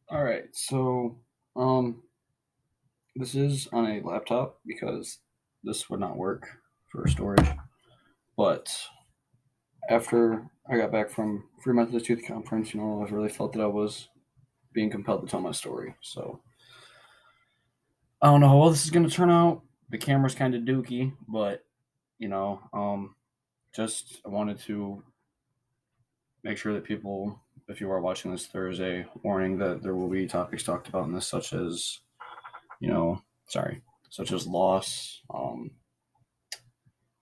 All right, so um, this is on a laptop because this would not work for storage. But after I got back from Free Methodist Youth Conference, I really felt that I was being compelled to tell my story. So I don't know how well this is going to turn out. The camera's kind of dookie, but you know, um, just I wanted to make sure that people, if you are watching this Thursday, warning that there will be topics talked about in this, such as you know, sorry, such as loss.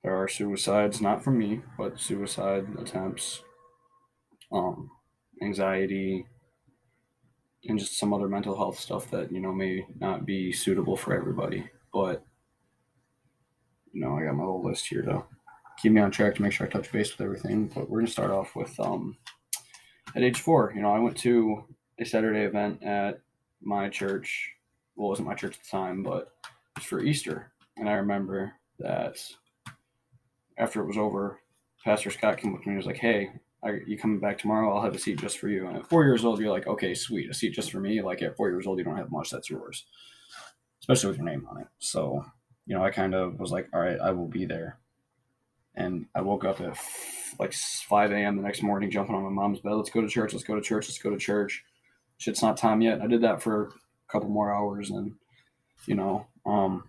There are suicides, not from me, but suicide attempts, um, anxiety, and just some other mental health stuff that may not be suitable for everybody. But I got my little list here to keep me on track to make sure I touch base with everything. But we're gonna start off with at age 4. I went to a Saturday event at my church. Well, it wasn't my church at the time, but it was for Easter, and I remember that after it was over, Pastor Scott came up to me and was like, "Hey, you coming back tomorrow? I'll have a seat just for you." And at 4 years old, you're like, "Okay, sweet, a seat just for me." Like at 4 years old, you don't have much that's yours, especially with your name on it. So, I kind of was like, "All right, I will be there." And I woke up at like 5 a.m. the next morning, jumping on my mom's bed. Let's go to church. Let's go to church. Let's go to church. Shit's not time yet. I did that for a couple more hours, and you know, um,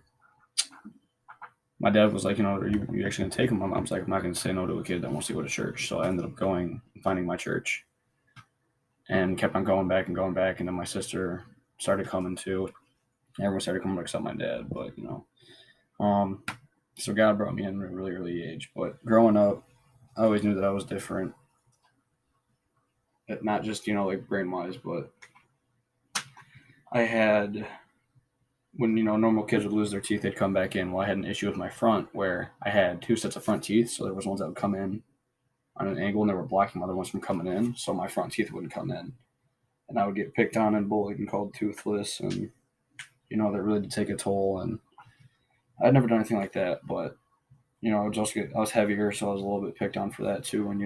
my dad was like, are you actually gonna take him? My mom's like, I'm not gonna say no to a kid that wants to go to church. So I ended up going and finding my church, and kept on going back and going back. And then my sister started coming too. Everyone started coming to accept my dad, but um, so God brought me in at a really early age. But growing up, I always knew that I was different, not just like brain wise, but I had when normal kids would lose their teeth, they'd come back in. Well, I had an issue with my front where I had two sets of front teeth, so there was ones that would come in on an angle and they were blocking other ones from coming in, so my front teeth wouldn't come in, and I would get picked on and bullied and called toothless, and that really did take a toll. And I'd never done anything like that, but I was heavier, so I was a little bit picked on for that too, and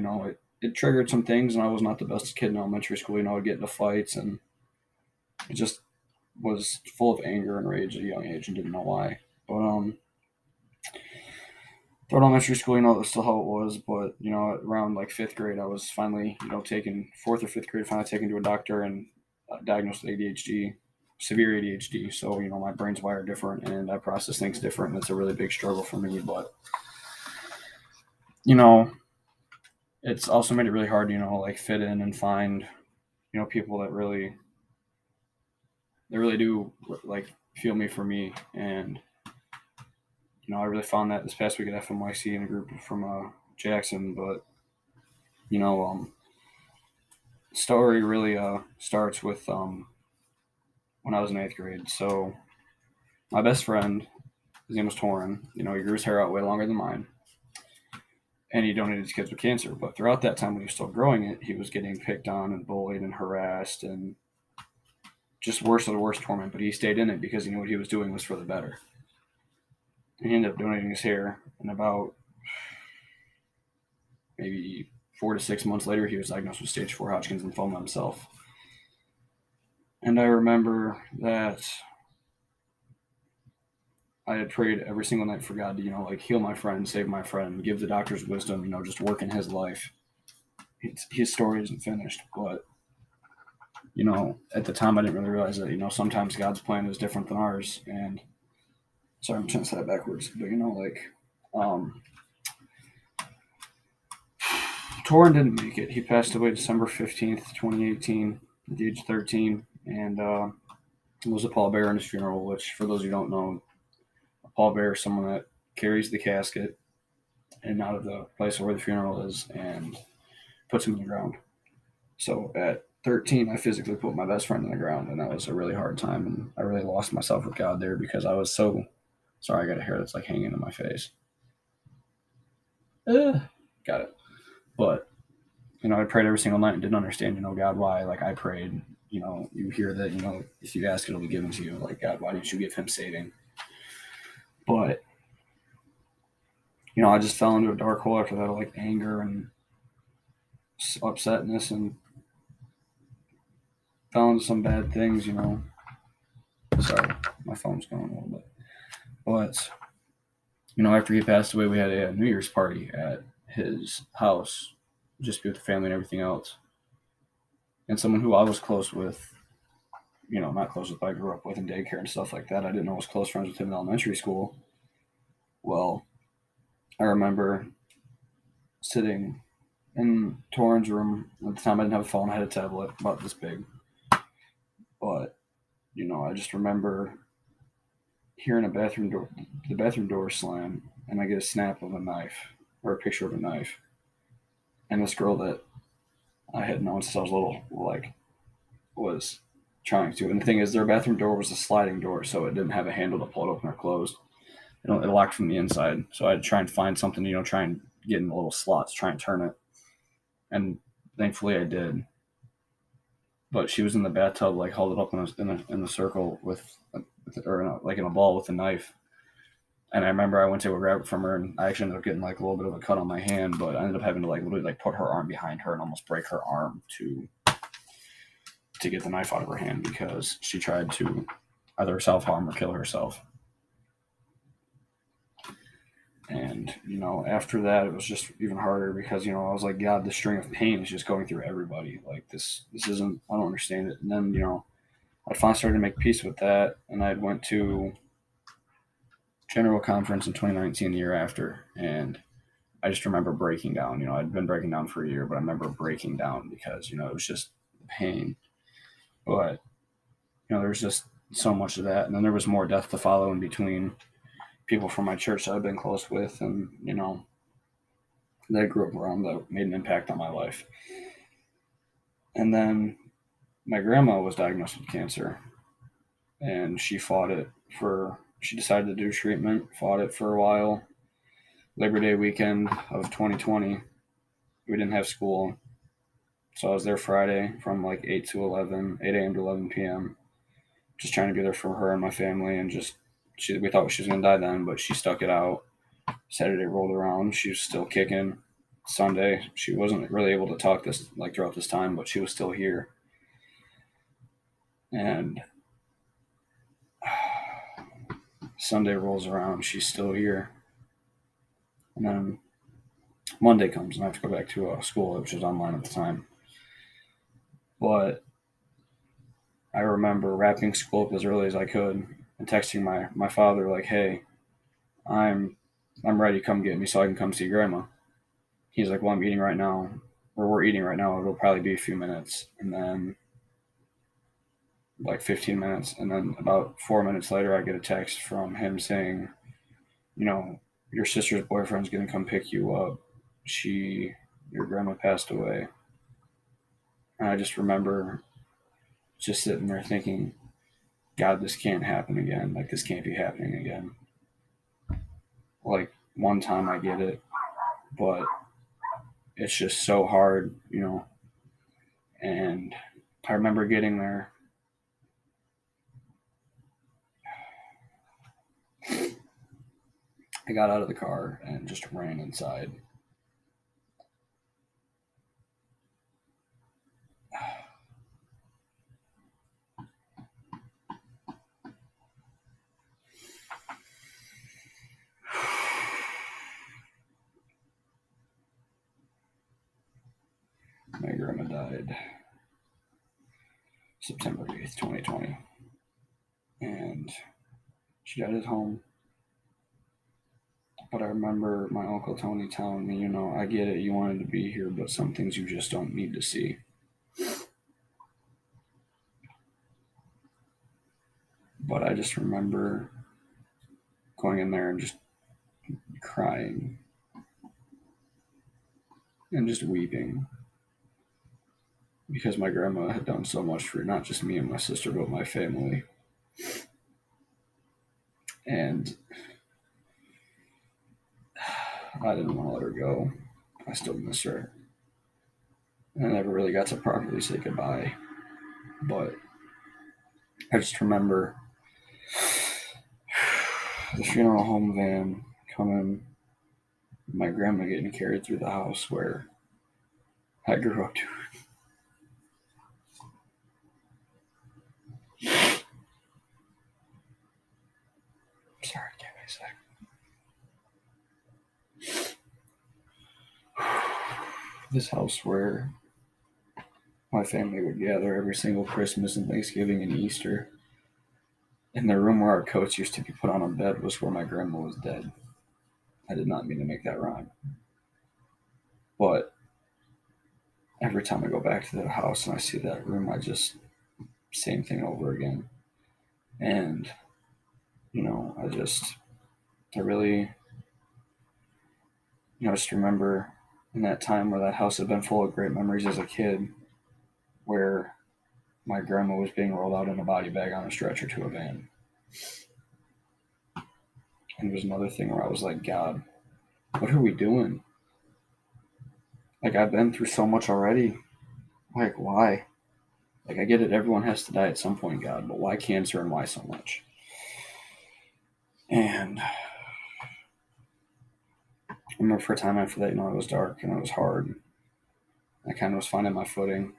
it triggered some things, and I was not the best kid in elementary school. I'd get into fights, and it just was full of anger and rage at a young age and didn't know why. But throughout elementary school, that's still how it was. But around like fifth grade, I was finally, taken fourth or fifth grade, finally taken to a doctor and diagnosed with ADHD, severe ADHD. So my brain's wired different, and I process things different, and it's a really big struggle for me. But you know, it's also made it really hard, like fit in and find, people that really do like feel me for me. And I really found that this past week at FMYC in a group from Jackson. But you know, story really starts with when I was in eighth grade. So my best friend, his name was Torin. He grew his hair out way longer than mine, and he donated his kids with cancer. But throughout that time, when he was still growing it, he was getting picked on and bullied and harassed and just worse of the worst torment. But he stayed in it because he knew what he was doing was for the better. And he ended up donating his hair, and about maybe 4 to 6 months later, he was diagnosed with stage 4 Hodgkin's lymphoma himself. And I remember that I had prayed every single night for God to, like heal my friend, save my friend, give the doctors wisdom, just work in his life. His story isn't finished, but, at the time I didn't really realize that, sometimes God's plan is different than ours. And sorry, I'm trying to say that backwards, but, um, Torin didn't make it. He passed away December 15th, 2018, at the age of 13. And there was a pallbearer in his funeral, which, for those who don't know, a pallbearer is someone that carries the casket and out of the place where the funeral is and puts him in the ground. So at 13, I physically put my best friend in the ground, and that was a really hard time. And I really lost myself with God there because I was so sorry. I got a hair that's like hanging in my face. Got it. But I prayed every single night and didn't understand, God, why. Like I prayed, you hear that, if you ask, it'll be given to you. Like God, why didn't you give him saving? But I just fell into a dark hole after that, of like anger and upsetness, and fell into some bad things, you know. Sorry, my phone's going a little bit. But, you know, after he passed away, we had a New Year's party at his house, just with the family and everything else. And someone who I was close with, you know, not close with, but I grew up with in daycare and stuff like that. I didn't know I was close friends with him in elementary school. Well, I remember sitting in Torrin's room. At the time, I didn't have a phone, I had a tablet about this big. But, you know, I just remember hearing the bathroom door slam, and I get a snap of a knife or a picture of a knife. And this girl that I had known since I was little, like, was trying to. And the thing is, their bathroom door was a sliding door, so it didn't have a handle to pull it open or close. It locked from the inside. So I'd try and find something, you know, try and get in the little slots, try and turn it. And thankfully I did. But she was in the bathtub, like, held it up in a circle like in a ball with a knife. And I remember I went to go grab it from her, and I actually ended up getting like a little bit of a cut on my hand, but I ended up having to like literally like put her arm behind her and almost break her arm to get the knife out of her hand because she tried to either self harm or kill herself. And you know, after that, it was just even harder because you know I was like, God, the string of pain is just going through everybody. Like this isn't. I don't understand it. And then you know, I finally started to make peace with that, and I went to General Conference in 2019, the year after, and I just remember breaking down. You know, I'd been breaking down for a year, but I remember breaking down because you know it was just pain. But you know, there was just so much of that, and then there was more death to follow in between people from my church that I've been close with, and you know, that I grew up around that made an impact on my life. And then my grandma was diagnosed with cancer, and she fought it for. She decided to do treatment, fought it for a while. Labor Day weekend of 2020, we didn't have school, so I was there Friday from like 8 to 11, 8 a.m. to 11 p.m. Just trying to be there for her and my family, and just we thought she was gonna die then, but she stuck it out. Saturday rolled around, she was still kicking. Sunday, she wasn't really able to talk this like throughout this time, but she was still here. And Sunday rolls around, she's still here. And then Monday comes, and I have to go back to school, which was online at the time. But I remember wrapping school up as early as I could and texting my father like, "Hey, I'm I'm ready. Come get me so I can come see Grandma." He's like, "Well, I'm eating right now, or we're eating right now. It'll probably be a few minutes." And then like 15 minutes, and then about 4 minutes later, I get a text from him saying, "You know, your sister's boyfriend's gonna come pick you up. She, your grandma passed away." And I just remember just sitting there thinking, God, this can't happen again. Like, this can't be happening again. Like, one time I get it, but it's just so hard, you know. And I remember getting there. I got out of the car and just ran inside. My grandma died September 8th, 2020. And she died at home. But I remember my Uncle Tony telling me, you know, I get it, you wanted to be here, but some things you just don't need to see. But I just remember going in there and just crying and just weeping because my grandma had done so much for not just me and my sister, but my family. And I didn't want to let her go. I still miss her. And I never really got to properly say goodbye. But I just remember the funeral home van coming, my grandma getting carried through the house where I grew up to. This house where my family would gather every single Christmas and Thanksgiving and Easter. In the room where our coats used to be put on a bed was where my grandma was dead. I did not mean to make that rhyme. But every time I go back to that house and I see that room, I just, same thing over again. And, I really, just remember in that time where that house had been full of great memories as a kid, where my grandma was being rolled out in a body bag on a stretcher to a van. And it was another thing where I was like, God, what are we doing? Like, I've been through so much already. Like, why? Like, I get it, everyone has to die at some point, God, but why cancer and why so much? And I remember for a time after that, it was dark and it was hard. I kind of was finding my footing.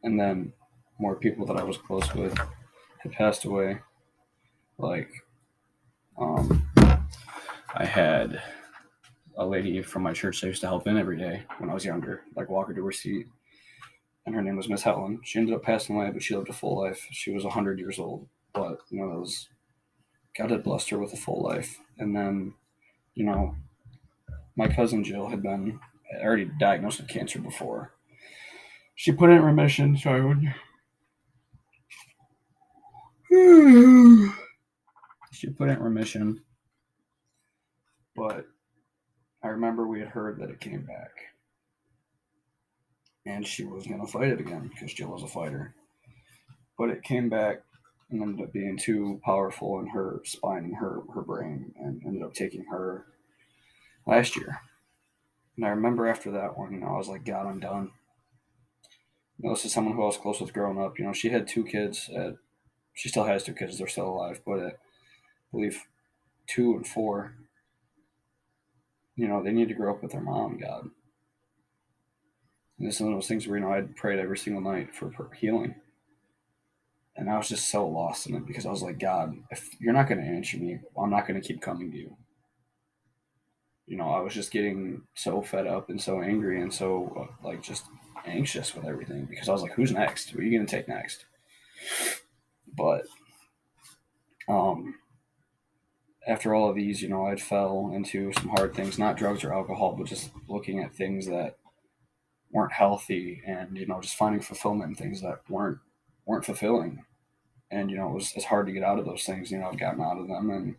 And then more people that I was close with had passed away. Like, I had a lady from my church that used to help in every day when I was younger, like walk her to her seat. And her name was Miss Helen. She ended up passing away, but she lived a full life. She was 100 years old. But, that was, God had blessed her with a full life. And then, my cousin Jill had been already diagnosed with cancer before. She put it in remission, so I would. She put it in remission, but I remember we had heard that it came back. And she was going to fight it again because Jill was a fighter. But it came back and ended up being too powerful in her spine and her brain, and ended up taking her last year. And I remember after that one, I was like, God, I'm done. This is someone who I was close with growing up. She had 2 kids. She still has 2 kids. They're still alive. But I believe 2 and 4, they need to grow up with their mom, God. And this is one of those things where, I'd prayed every single night for healing. And I was just so lost in it because I was like, God, if you're not going to answer me, I'm not going to keep coming to you. I was just getting so fed up and so angry and so, just anxious with everything because I was like, who's next? What are you going to take next? But after all of these, I'd fell into some hard things, not drugs or alcohol, but just looking at things that weren't healthy and, just finding fulfillment in things that weren't fulfilling. And, it's hard to get out of those things. I've gotten out of them and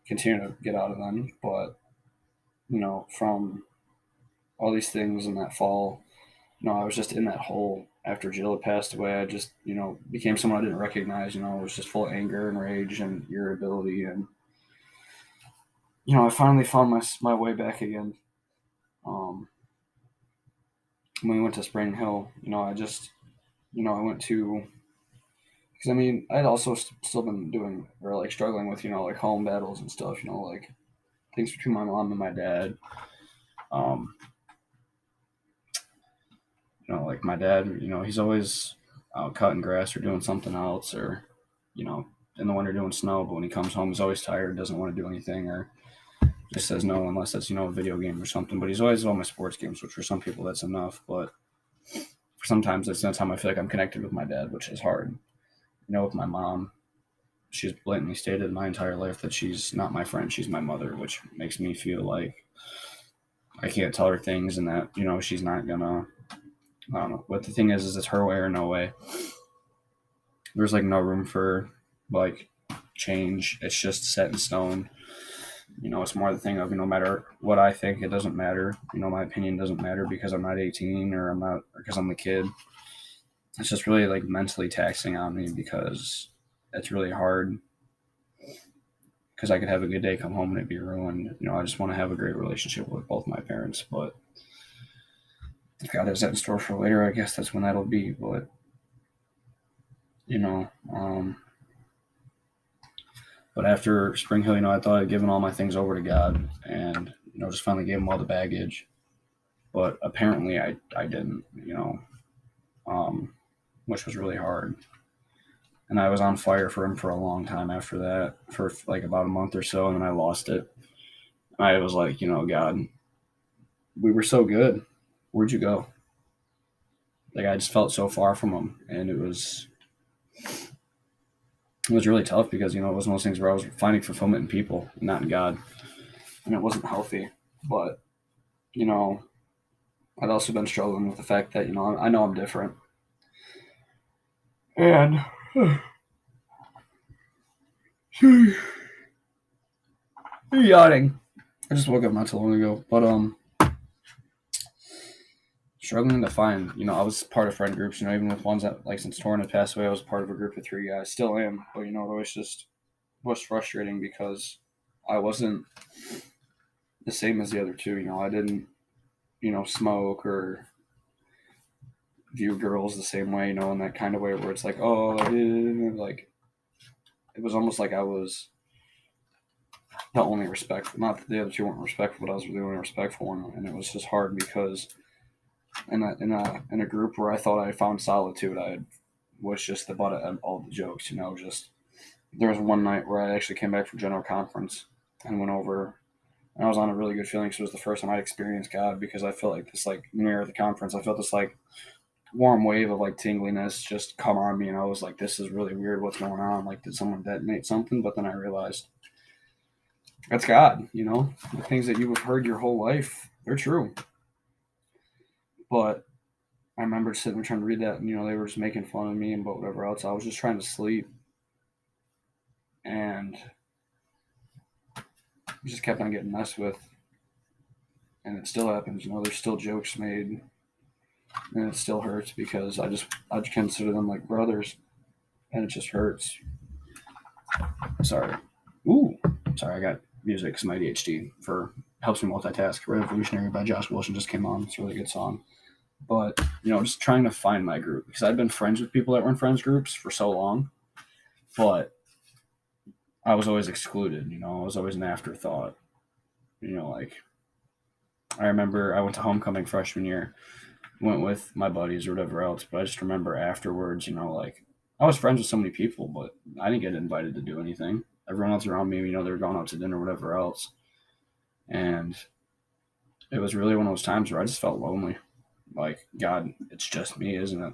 continue to get out of them. But, from all these things in that fall, I was just in that hole after Jill had passed away. I just, became someone I didn't recognize. I was just full of anger and rage and irritability. And, I finally found my way back again. When we went to Spring Hill, I just, I went to, because I'd also still been doing, or like struggling with, like home battles and stuff, like things between my mom and my dad. Like my dad, he's always out cutting grass or doing something else, or, in the winter doing snow. But when he comes home, he's always tired, doesn't want to do anything, or just says no unless it's, a video game or something. But he's always on my sports games, which for some people that's enough. But sometimes that's the time I feel like I'm connected with my dad, which is hard. With my mom, she's blatantly stated my entire life that she's not my friend, she's my mother, which makes me feel like I can't tell her things and that, she's not gonna, I don't know. But the thing is it's her way or no way. There's like no room for like change. It's just set in stone. It's more the thing of, no matter what I think, it doesn't matter. My opinion doesn't matter because I'm not 18 or because I'm the kid. It's just really like mentally taxing on me because it's really hard, because I could have a good day, come home, and it'd be ruined. I just want to have a great relationship with both my parents, but if God has that in store for later, I guess that's when that'll be. But but after Spring Hill, I thought I'd given all my things over to God, and just finally gave him all the baggage. But apparently, I didn't. Which was really hard. and I was on fire for him for a long time after that, for like about a month or so, and then I lost it. I was like, God, we were so good. Where'd you go? Like I just felt so far from him, and it was really tough because it was one of those things where I was finding fulfillment in people, not in God, and it wasn't healthy. But you know, I've also been struggling with the fact that I know I'm different, and yawning. I just woke up not too long ago, but struggling to find. I was part of friend groups. Even with ones that like since Torrin had passed away, I was part of a group of 3 guys. Still am, but it always just was frustrating because I wasn't the same as the other two. I didn't smoke or view girls the same way. In that kind of way where it's like, oh, like it was almost like I was not only respectful, not that the other two weren't respectful, but I was really only respectful, and it was just hard because in a group where I thought I found solitude, I was just the butt of all the jokes. Just there was one night where I actually came back from general conference and went over, and I was on a really good feeling because it was the first time I'd experienced God, because I felt like this like near the conference, I felt this like warm wave of like tingliness just come on me, and I was like, this is really weird. What's going on? Like, did someone detonate something? But then I realized that's God. The things that you have heard your whole life, they're true. But I remember sitting there trying to read that, and they were just making fun of me and but whatever else. I was just trying to sleep, and just kept on getting messed with, and it still happens. There's still jokes made, and it still hurts because I consider them like brothers, and it just hurts. Sorry. Ooh, sorry. I got music because my ADHD for helps me multitask. Revolutionary by Josh Wilson just came on. It's a really good song. But just trying to find my group because I'd been friends with people that were in friends groups for so long, but I was always excluded. I was always an afterthought. Like I remember I went to homecoming freshman year, went with my buddies or whatever else, but I just remember afterwards, like I was friends with so many people, but I didn't get invited to do anything. Everyone else around me, they were going out to dinner or whatever else. And it was really one of those times where I just felt lonely. Like, God, it's just me, isn't it?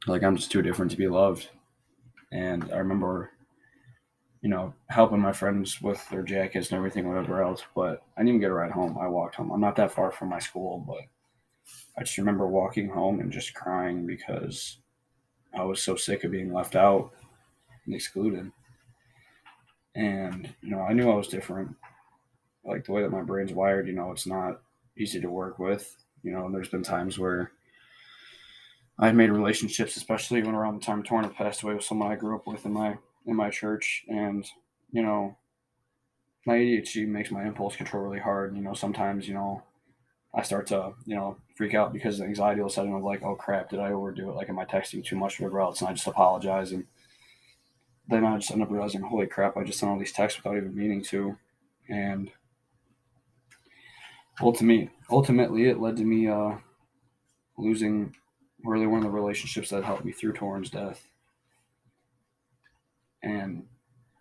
Like, I'm just too different to be loved. And I remember, helping my friends with their jackets and everything, whatever else, but I didn't even get a ride home. I walked home. I'm not that far from my school, but I just remember walking home and just crying because I was so sick of being left out and excluded. And, I knew I was different. Like, the way that my brain's wired, it's not easy to work with. There's been times where I've made relationships, especially when around the time Torna passed away, with someone I grew up with in my church, and you know my ADHD makes my impulse control really hard. Sometimes I start to freak out because the anxiety will set in of like, oh crap, did I overdo it? Like, am I texting too much or whatever else? And I just apologize, and then I just end up realizing, holy crap, I just sent all these texts without even meaning to, and ultimately it led to me losing really one of the relationships that helped me through Torrin's death. And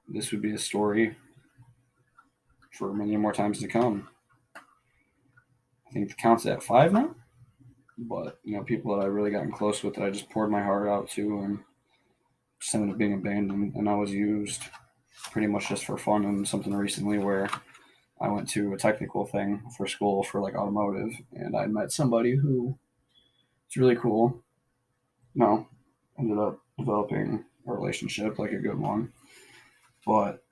this would be a story for many more times to come. I think the count's at 5 now, but people that I really gotten close with that I just poured my heart out to, and just ended up being abandoned, and I was used pretty much just for fun. And something recently where I went to a technical thing for school for like automotive, and I met somebody who it's really cool. No, ended up developing a relationship, like a good one, but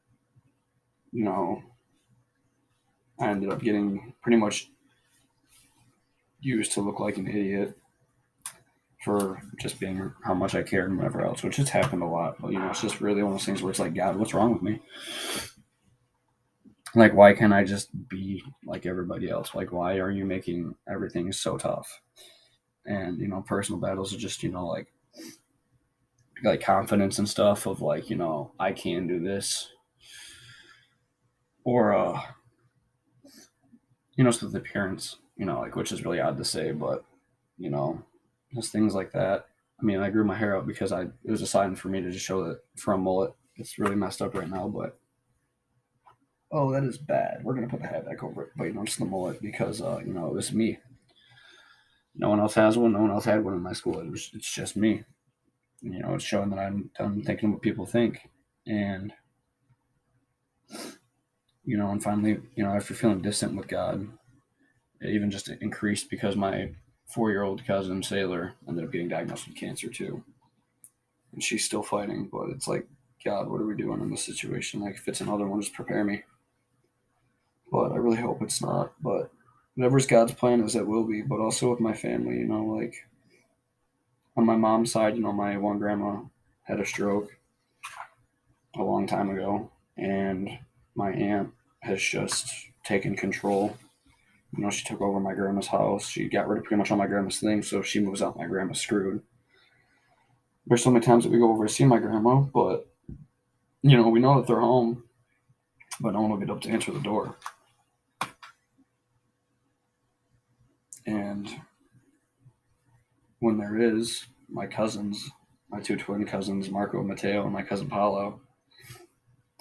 you know I ended up getting pretty much used to look like an idiot for just being how much I cared and whatever else, which has happened a lot. But it's just really one of those things where it's like, God, what's wrong with me? Like, why can't I just be like everybody else? Like, why are you making everything so tough? And personal battles are just like confidence and stuff of like I can do this, or just with appearance, like which is really odd to say, but you know just things like that. I mean, I grew my hair out because it was a sign for me to just show that for a mullet. It's really messed up right now, but oh, that is bad. We're gonna put the hat back over it, but just the mullet because it was me. No one else has one. No one else had one in my school. It's just me. It's showing that I'm done thinking what people think, and and finally, after feeling distant with God, it even just increased because my 4-year-old cousin Sailor ended up getting diagnosed with cancer too, and she's still fighting. But it's like, God, what are we doing in this situation? Like, if it's another one, just prepare me. But I really hope it's not. But whatever's God's plan is, it will be. But also with my family, like on my mom's side, my one grandma had a stroke a long time ago, and my aunt has just taken control. She took over my grandma's house. She got rid of pretty much all my grandma's things, so if she moves out, my grandma's screwed. There's so many times that we go over to see my grandma, but we know that they're home, but no one will get up to answer the door. And when there is, my cousins, my two twin cousins, Marco and Mateo, and my cousin Paolo,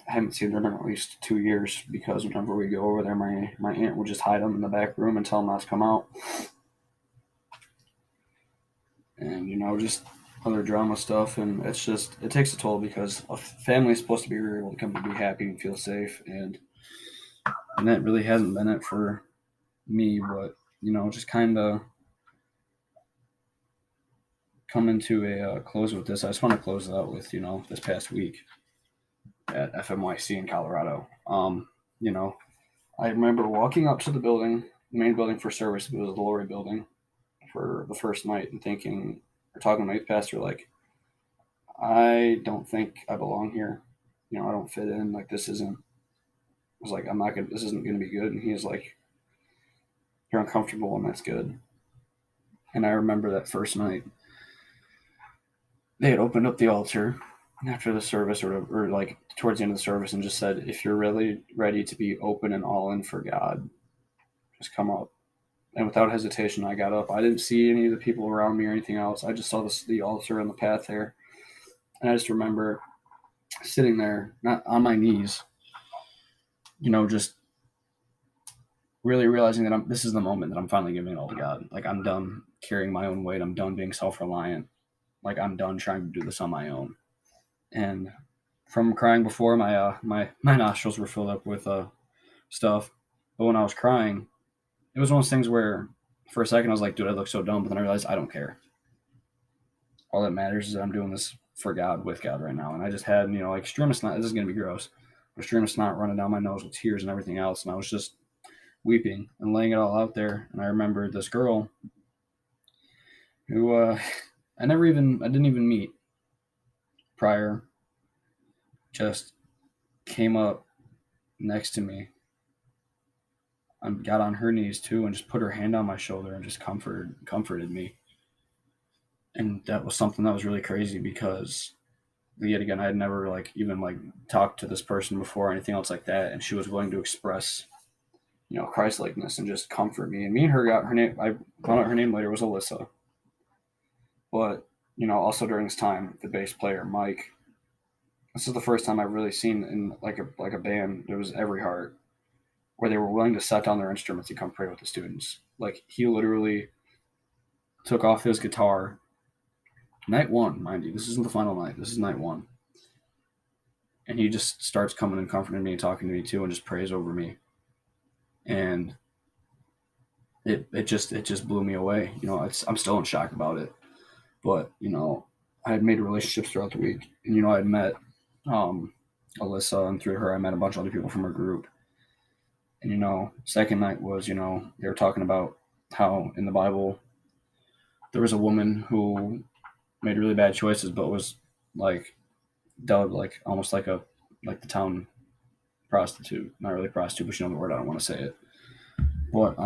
I haven't seen them in at least 2 years because whenever we go over there, my aunt will just hide them in the back room and tell them not to come out. And, just other drama stuff. And it takes a toll because a family is supposed to be able to come to be happy and feel safe. And that really hasn't been it for me, but, just kind of coming to a close with this. I just want to close it out with, this past week at FMYC in Colorado. I remember walking up to the main building for service. It was the Lori building for the first night, and thinking, or talking to my youth pastor, like, I don't think I belong here. I don't fit in. Like, this isn't. I was like, I'm not gonna. This isn't gonna be good. And he's like, you're uncomfortable, and that's good. And I remember that first night, they had opened up the altar after the service, or like towards the end of the service, and just said, if you're really ready to be open and all in for God, just come up. And without hesitation, I got up. I didn't see any of the people around me or anything else. I just saw the altar on the path there. And I just remember sitting there, not on my knees, just really realizing that this is the moment that I'm finally giving it all to God. Like, I'm done carrying my own weight. I'm done being self-reliant. Like, I'm done trying to do this on my own. And from crying before, my nostrils were filled up with stuff. But when I was crying, it was one of those things where for a second I was like, dude, I look so dumb. But then I realized I don't care. All that matters is that I'm doing this for God, with God right now. And I just had, like stream of snot. This is going to be gross. A stream of snot running down my nose with tears and everything else. And I was just weeping and laying it all out there. And I remember this girl who I didn't even meet prior, just came up next to me and got on her knees too and just put her hand on my shoulder and just comforted me. And that was something that was really crazy because yet again, I had never even talked to this person before or anything else like that. And she was willing to express, Christ likeness and just comfort me. And me and her got her name. I found out her name later was Alyssa. But, also during this time, the bass player, Mike, this is the first time I've really seen in like a band, there was every heart, where they were willing to set down their instruments and come pray with the students. Like, he literally took off his guitar. Night one, mind you, this isn't the final night. This is night one. And he just starts coming and comforting me and talking to me too, and just prays over me. And it just blew me away. I'm still in shock about it. But I had made relationships throughout the week, and I had met Alyssa, and through her I met a bunch of other people from her group. And second night was, they were talking about how in the Bible there was a woman who made really bad choices, but was like dubbed like almost like the town prostitute. Not really prostitute, but you know the word. I don't want to say it. But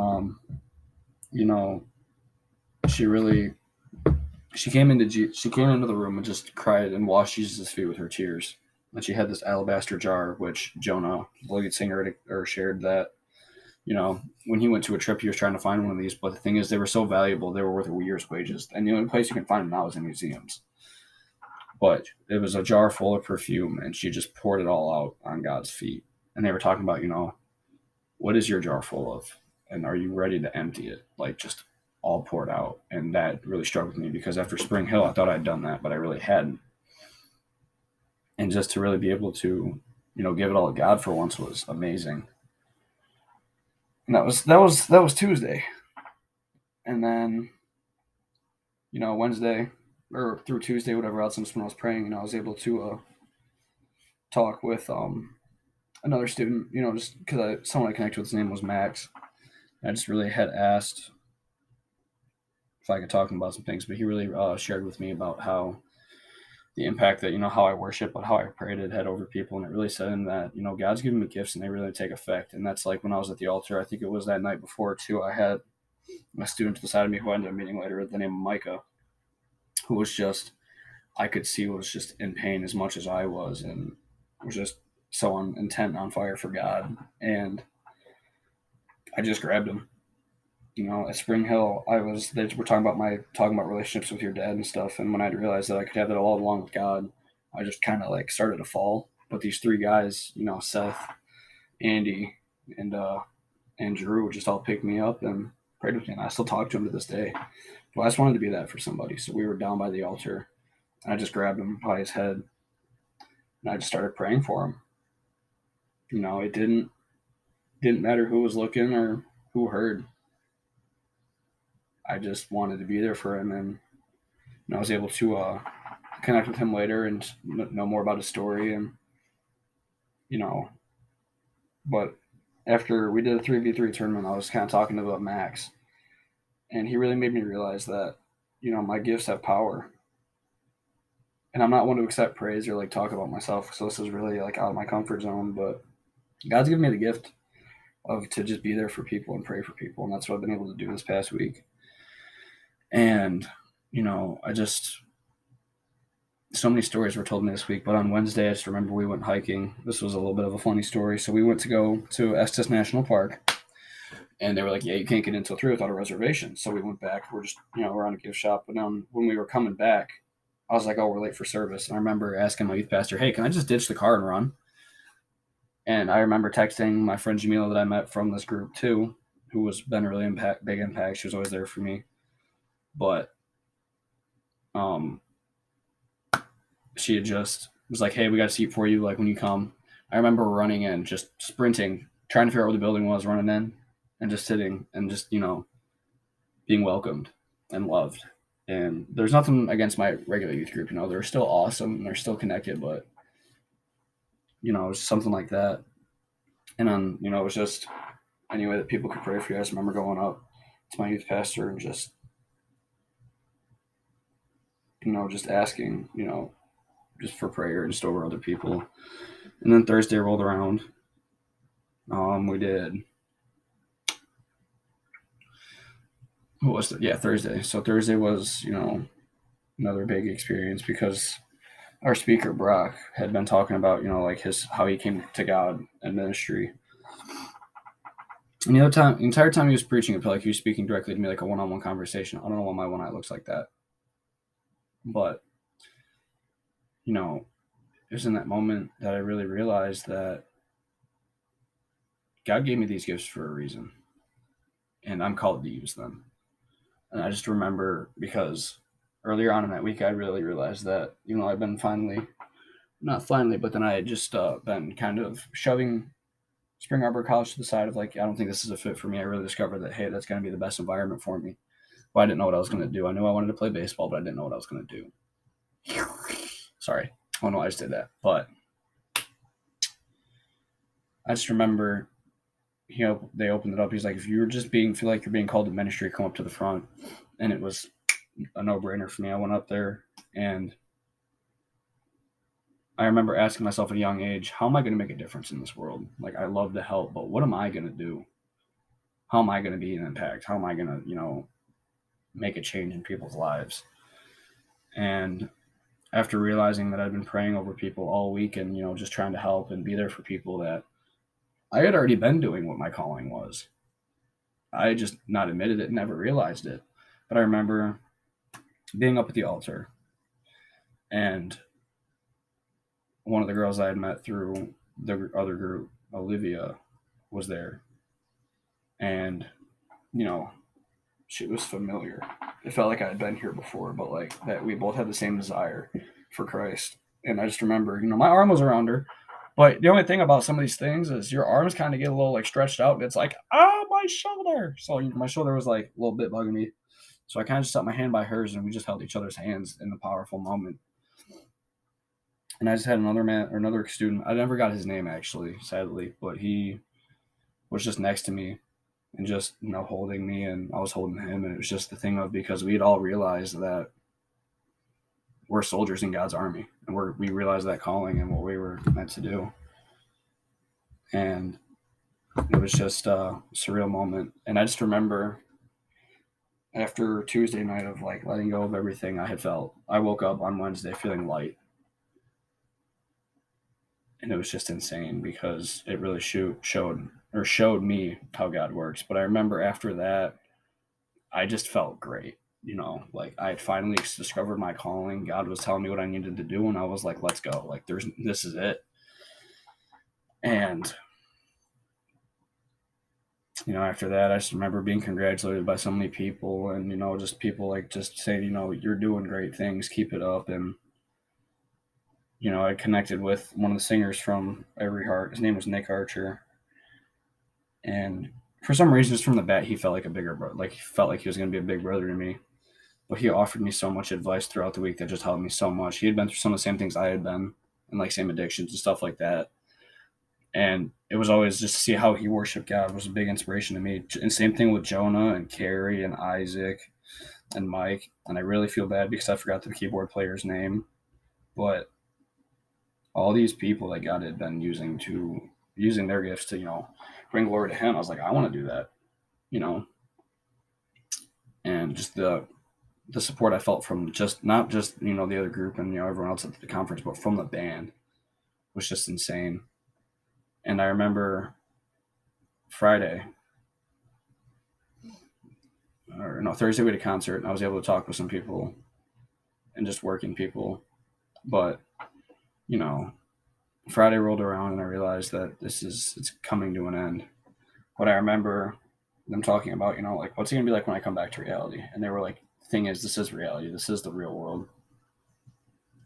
you know, she really she came into the room and just cried and washed Jesus' feet with her tears. And she had this alabaster jar, which Jonah, the lead singer, shared that you know, when he went to a trip, he was trying to find one of these. But the thing is, they were so valuable, they were worth a year's wages. And the only place you can find them now is in museums. But it was a jar full of perfume, and she just poured it all out on God's feet. And they were talking about, what is your jar full of? And are you ready to empty it? Like, just all poured out. And that really struck with me because after Spring Hill, I thought I'd done that, but I really hadn't. And just to really be able to, give it all to God for once was amazing. And that was Tuesday. And then, Wednesday or through Tuesday, whatever else, and when I was praying, I was able to talk with another student, just because someone I connected with, his name was Max. I just really had asked if I could talk to him about some things, but he really shared with me about how the impact that, how I worship, but how I prayed it had over people. And it really said in that, God's given me gifts and they really take effect. And that's like when I was at the altar, I think it was that night before too, I had a student to the side of me who I ended up meeting later with the name of Micah, who was just, I could see was just in pain as much as I was and was just so intent on fire for God. And I just grabbed him. At Spring Hill, they were talking about relationships with your dad and stuff. And when I realized that I could have that all along with God, I just kind of like started to fall. But these three guys, Seth, Andy, and Drew, just all picked me up and prayed with me. And I still talk to him to this day. But I just wanted to be that for somebody. So we were down by the altar, and I just grabbed him by his head, and I just started praying for him. It didn't matter who was looking or who heard. I just wanted to be there for him, and I was able to connect with him later and know more about his story, and you know. But after we did a 3v3 tournament, I was kind of talking about Max, and he really made me realize that my gifts have power, and I'm not one to accept praise or like talk about myself. So this is really like out of my comfort zone, but God's given me the gift of to just be there for people and pray for people, and that's what I've been able to do this past week. And I just so many stories were told me this week, but on Wednesday, I just remember we went hiking. This was a little bit of a funny story. So we went to go to Estes National Park, and they were like, "Yeah, you can't get in until 3 without a reservation." So we went back. We're just, we're on a gift shop. But now when we were coming back, I was like, "Oh, we're late for service." And I remember asking my youth pastor, "Hey, can I just ditch the car and run?" And I remember texting my friend Jamila that I met from this group too, who was been a really big impact. She was always there for me. But um, she had just was like, "Hey, we got a seat for you. Like when you come." I remember running in, just sprinting, trying to figure out where the building was, running in, and just sitting and just being welcomed and loved. And there's nothing against my regular youth group. They're still awesome and they're still connected, but it was something like that. And then it was just any way that people could pray for you. I just remember going up to my youth pastor and just asking, just for prayer and just over other people. And then Thursday rolled around. We did. What was it? Yeah, Thursday. So Thursday was, another big experience because our speaker Brock had been talking about, like his how he came to God and ministry. And the entire time he was preaching, it felt like he was speaking directly to me, like a one-on-one conversation. I don't know why my one eye looks like that, but it was in that moment that I really realized that God gave me these gifts for a reason, and I'm called to use them. And I just remember because earlier on in that week, I really realized that I've been not finally, but then I had just been kind of shoving Spring Arbor College to the side of like, I don't think this is a fit for me. I really discovered that, hey, that's going to be the best environment for me. Well, I didn't know what I was going to do. I knew I wanted to play baseball, but I didn't know what I was going to do. Sorry. I don't know why I just did that. But I just remember, they opened it up. He's like, if you're just feel like you're being called to ministry, come up to the front. And it was a no-brainer for me. I went up there, and I remember asking myself at a young age, how am I going to make a difference in this world? Like, I love to help, but what am I going to do? How am I going to be an impact? How am I going to, make a change in people's lives? And after realizing that I'd been praying over people all week and, just trying to help and be there for people, that I had already been doing what my calling was. I just not admitted it, never realized it. But I remember being up at the altar, and one of the girls I had met through the other group, Olivia, was there. And, you know, she was familiar. It felt like I had been here before, but like that we both had the same desire for Christ. And I just remember, my arm was around her. But the only thing about some of these things is your arms kind of get a little like stretched out, and it's like, oh, my shoulder. So my shoulder was like a little bit bugging me. So I kind of just set my hand by hers, and we just held each other's hands in the powerful moment. And I just had another student. I never got his name actually, sadly, but he was just next to me and just holding me, and I was holding him, and it was just the thing of, because we had all realized that we're soldiers in God's army, and we realized that calling and what we were meant to do. And it was just a surreal moment. And I just remember after Tuesday night of like letting go of everything I had felt, I woke up on Wednesday feeling light. And it was just insane because it really showed me how God works. But I remember after that, I just felt great. Like I had finally discovered my calling. God was telling me what I needed to do, and I was like, let's go. Like this is it. And after that, I just remember being congratulated by so many people, and just people like just saying, you're doing great things, keep it up. And I connected with one of the singers from Every Heart. His name was Nick Archer, and for some reason, just from the bat, he felt like a bigger brother. Like he felt like he was going to be a big brother to me. But he offered me so much advice throughout the week that just helped me so much. He had been through some of the same things I had been, and like same addictions and stuff like that. And it was always just to see how he worshiped God was a big inspiration to me. And same thing with Jonah and Carrie and Isaac and Mike. And I really feel bad because I forgot the keyboard player's name. But all these people that God had been using their gifts to, bring glory to him. I was like, I want to do that, you know, and just the support I felt from just not just, the other group and, everyone else at the conference, but from the band was just insane. And I remember Friday, or no, Thursday we had a concert, and I was able to talk with some people and just working people. But, you know, Friday rolled around and I realized that it's coming to an end. But I remember them talking about, like, what's it gonna be like when I come back to reality? And they were like, the thing is, this is reality. This is the real world.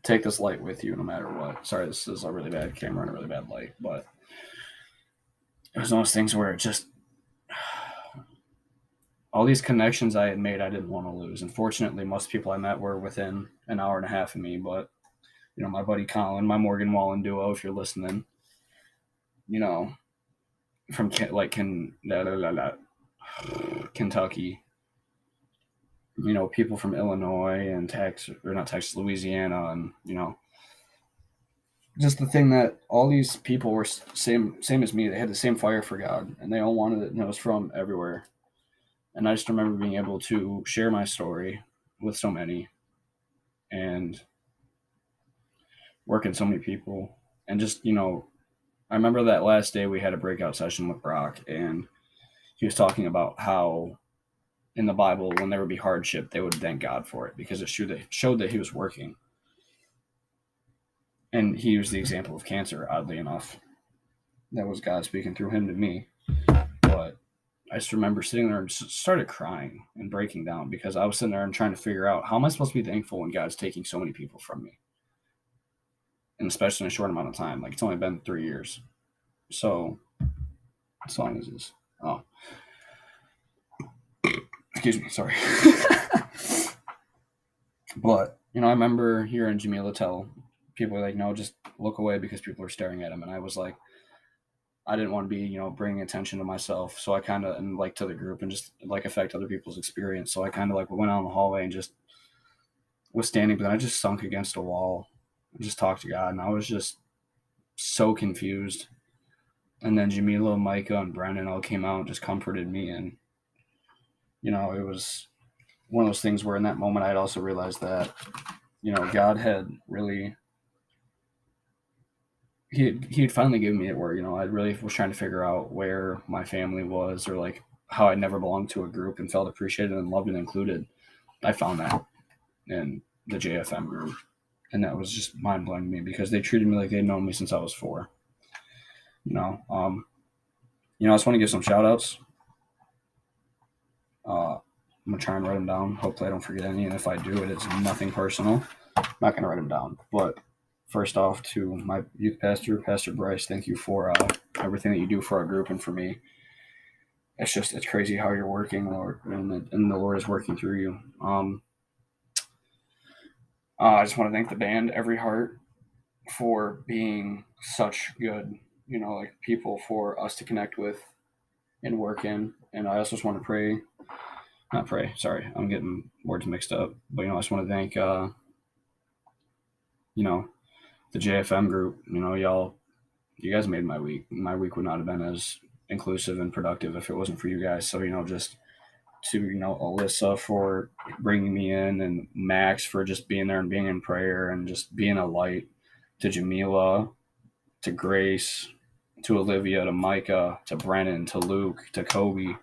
Take this light with you no matter what. Sorry, this is a really bad camera and a really bad light, but it was one of those things where it just all these connections I had made, I didn't want to lose. Unfortunately, most people I met were within an hour and a half of me. But my buddy Colin, my Morgan Wallen duo, if you're listening, you know, from Kentucky, people from Illinois and Texas, or not Texas, Louisiana, and just the thing that all these people were same as me. They had the same fire for God, and they all wanted it, and it was from everywhere. And I just remember being able to share my story with so many, and working so many people, and just I remember that last day we had a breakout session with Brock, and he was talking about how in the Bible, when there would be hardship, they would thank God for it because it showed that he was working. And he used the example of cancer, oddly enough. That was God speaking through him to me. But I just remember sitting there and started crying and breaking down because I was sitting there and trying to figure out, how am I supposed to be thankful when God's taking so many people from me? And especially in a short amount of time. Like, it's only been 3 years. So, what song is this? Oh. Excuse me, sorry. But, I remember hearing Jamila tell people, like, no, just look away because people are staring at him. And I was like, I didn't want to be, bringing attention to myself. So I kind of, and like to the group and just like affect other people's experience. So I kind of like went out in the hallway and just was standing, but then I just sunk against a wall and just talked to God. And I was just so confused. And then Jamila, Micah, and Brennan all came out and just comforted me. And, it was one of those things where in that moment I'd also realized that, God had really, he had finally given me it where, I really was trying to figure out where my family was, or like how I never belonged to a group and felt appreciated and loved and included. I found that in the JFM group. And that was just mind blowing to me because they treated me like they'd known me since I was 4. You know, I just want to give some shout outs. I'm gonna try and write them down. Hopefully, I don't forget any. And if I do, it is nothing personal. I'm not gonna write them down. But first off, to my youth pastor, Pastor Bryce, thank you for everything that you do for our group and for me. It's crazy how you're working, Lord, and the Lord is working through you. I just want to thank the band, Every Heart, for being such good, like people for us to connect with and work in. And I also just want to not pray, sorry, I'm getting words mixed up. But, I just want to thank, the JFM group. You guys made my week. My week would not have been as inclusive and productive if it wasn't for you guys. So, just to, Alyssa for bringing me in, and Max for just being there and being in prayer and just being a light, to Jamila, to Grace, to Olivia, to Micah, to Brennan, to Luke, to Kobe,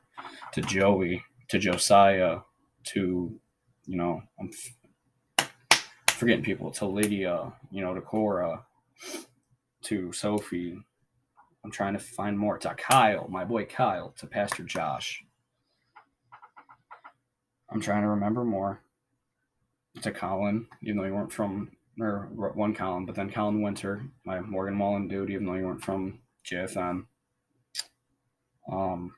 to Joey, to Josiah, to, I'm forgetting people, to Lydia, to Cora, to Sophie. I'm trying to find more. To Kyle, my boy Kyle, to Pastor Josh. I'm trying to remember more. To Colin, even though you weren't from, or one Colin, but then Colin Winter, my Morgan Wallen dude, even though you weren't from JFM. I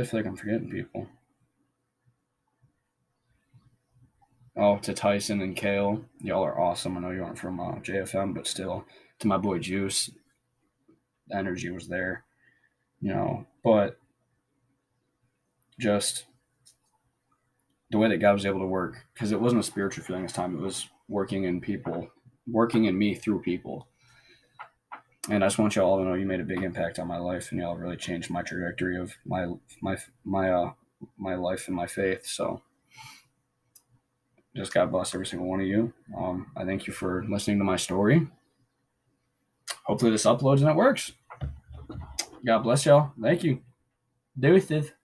feel like I'm forgetting people. Oh, to Tyson and Kale, y'all are awesome. I know you aren't from JFM, but still, to my boy Juice, the energy was there, But just the way that God was able to work, because it wasn't a spiritual feeling this time; it was working in people, working in me through people. And I just want y'all to know you made a big impact on my life, and y'all really changed my trajectory of my life and my faith. So just God bless every single one of you. I thank you for listening to my story. Hopefully this uploads and it works. God bless y'all. Thank you. Deuces.